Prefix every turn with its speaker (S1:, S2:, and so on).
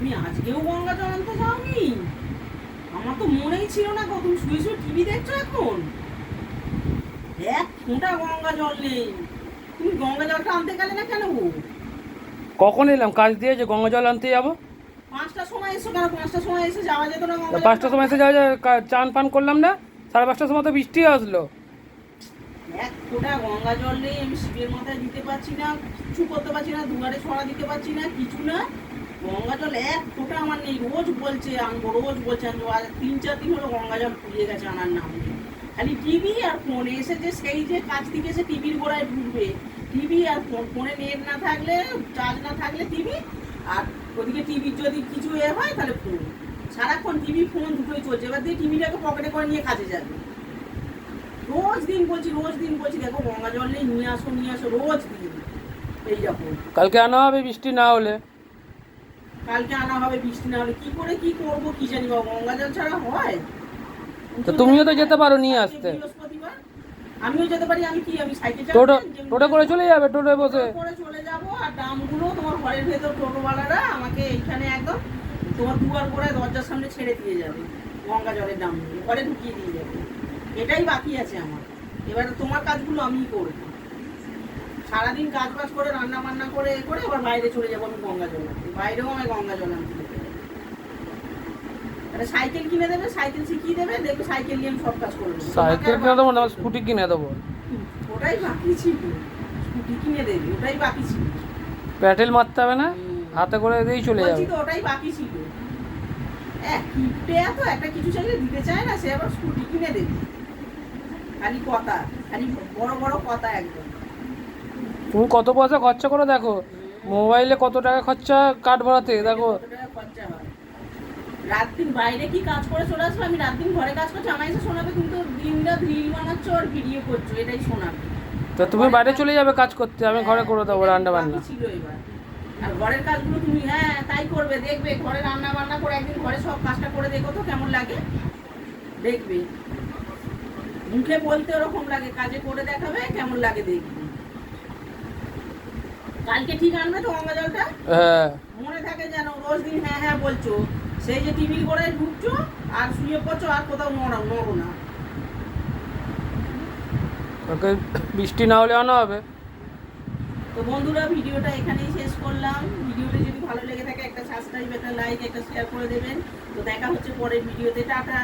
S1: তুমি আজকেও গঙ্গা জল আনতে যাওনি? আমার তো মনেই ছিল না গো, তুমি শুয়ে শুয়ে টিভি দেখছো এখন? এক ফোঁটা গঙ্গা জল নেই। তুমি গঙ্গা জলটা আনতে গেলে না কেন গো?
S2: কখন এলাম কাজ দিয়ে যে গঙ্গা জল আনতে যাবো?
S1: 5টার সময় এসো কেন? 5টার সময় এসে যাওয়া যেত না গঙ্গা জল?
S2: 5টার সময় এসে যাওয়া যায়, চান পান করলাম না, 5:30টার সময় তো বৃষ্টি আসলো।
S1: এক ফোঁটা গঙ্গা জল নেই, আমি শিবের মাথায় দিতে পারছি না, কিছু করতে পারছি না, দুয়ারে ছড়া দিতে পারছি না, কিছু না। গঙ্গা জল এক ফোঁটা আমার নেই। রোজ বলছে আনবো, রোজ বলছে আনবো। আজ 3-4 দিন হলো গঙ্গা জল ফুরিয়ে গেছে, আনার নাম নেই। খালি টিভি আর ফোন। এসে যে সেই যে কাজ থেকে এসে টিভির গোড়ায় ঢুকবে, টিভি আর ফোন। ফোনে নেট না থাকলে, চার্জ না থাকলে টিভি, আর ওদিকে টিভির যদি কিছু হয় তাহলে ফোন। সারাক্ষণ টিভি ফোন দুটোই চলছে। এবার দিয়ে টিভিটাকে পকেটে করে নিয়ে কাজে যাবে। রোজ দিন বলছি দেখো গঙ্গা জল নেই, নিয়ে আসো, রোজ দিন এইরকম।
S2: কালকে আনা হবে বৃষ্টি না হলে।
S1: কালকে আনা হবে বৃষ্টি না হলে। কি করে কি করবো কি জানি বাবা, গঙ্গা জল ছাড়া হয়?
S2: তো তুমিও তো যেতে পারো নিয়ে আসতে।
S1: বৃহস্পতিবার আমিও যেতে পারি। আমি সাইকেল
S2: টোটো করে চলে যাবে, টোটোয় বসে
S1: করে চলে যাবো। আর দামগুলো তোমার ঘরের ভেতর টোটোওয়ালারা আমাকে এইখানে একদম তোমার দুয়ার গোড়ায় দরজার সামনে ছেড়ে দিয়ে যাবে। গঙ্গা জলের দাম ঘরে ঢুকিয়ে দিয়ে যাবে। এটাই বাকি আছে আমার। এবার তোমার কাজগুলো আমিই করবো। সারাদিন কাজ বাজ করে রান্না বান্না করে আবার বাইরে চলে যাবো আমি গঙ্গা জল আনতে। বাইরেও আমি গঙ্গা জল আনতে যেতে হবে। একটা সাইকেল কিনে দেবে, সাইকেল শিখিয়ে দেবে, দেখবে সাইকেল নিয়ে আমি সব কাজ করে দেবো।
S2: সাইকেল কিনে দেবো না, স্কুটি কিনে দেবো।
S1: ওটাই বাকি ছিল, স্কুটি কিনে দেবে, ওটাই বাকি ছিল।
S2: প্যাডেল মারতে হবে না, হাতে করে দিয়েই চলে যাবে।
S1: বলছি তো ওটাই বাকি ছিল। কিপটে এত, একটা কিছু চাইলে দিতে চায় না, সে আবার স্কুটি কিনে দেবে। খালি কথা, খালি বড় বড় কথা একদম।
S2: তুমি কত পয়সা খরচা করে দেখো, মোবাইলে কত টাকা খরচা কার্ড ভরাতে দেখো।
S1: কত টাকা খরচা হয়। রাত দিন বাইরে কি কাজ করে চলে আসবে, আমি রাত দিন ঘরে কাজ করছি। আমার এসে শোনাবে তুমি তো দিন রাত রিল বানাচ্ছ আর ভিডিও করছো, এটাই শোনাবে।
S2: তো তুমি বাইরে চলে যাবে কাজ করতে, আমি ঘরে করে দেবো রান্না বান্না।
S1: ছিল এবার। আর ঘরের কাজগুলো তুমি তাই করবে, দেখবে ঘরে রান্না বান্না করে একদিন ঘরে সব কাজটা করে দেখো তো কেমন লাগে, দেখবে। মুখে বলতে ওরকম লাগে, কাজে করে দেখাবে কেমন লাগে, দেখবে। কালকে ঠিক আনবে তো গঙ্গা জলটা?
S2: হ্যাঁ
S1: মনে থাকে যেন। রোজ দিন হ্যাঁ বলছো, সেই যে টিভির গোড়ায় ঢুকছো আর শুয়ে পড়ছো, আর কোথাও নড়ো না।
S2: ওকে বৃষ্টি না হলে আনা হবে।
S1: তো বন্ধুরা, ভিডিওটা এখানেই শেষ করলাম। ভিডিওটা যদি ভালো লেগে থাকে একটা সাবস্ক্রাইব, একটা লাইক, একটা শেয়ার করে দেবেন। তো দেখা হচ্ছে পরের ভিডিওতে। টাটা।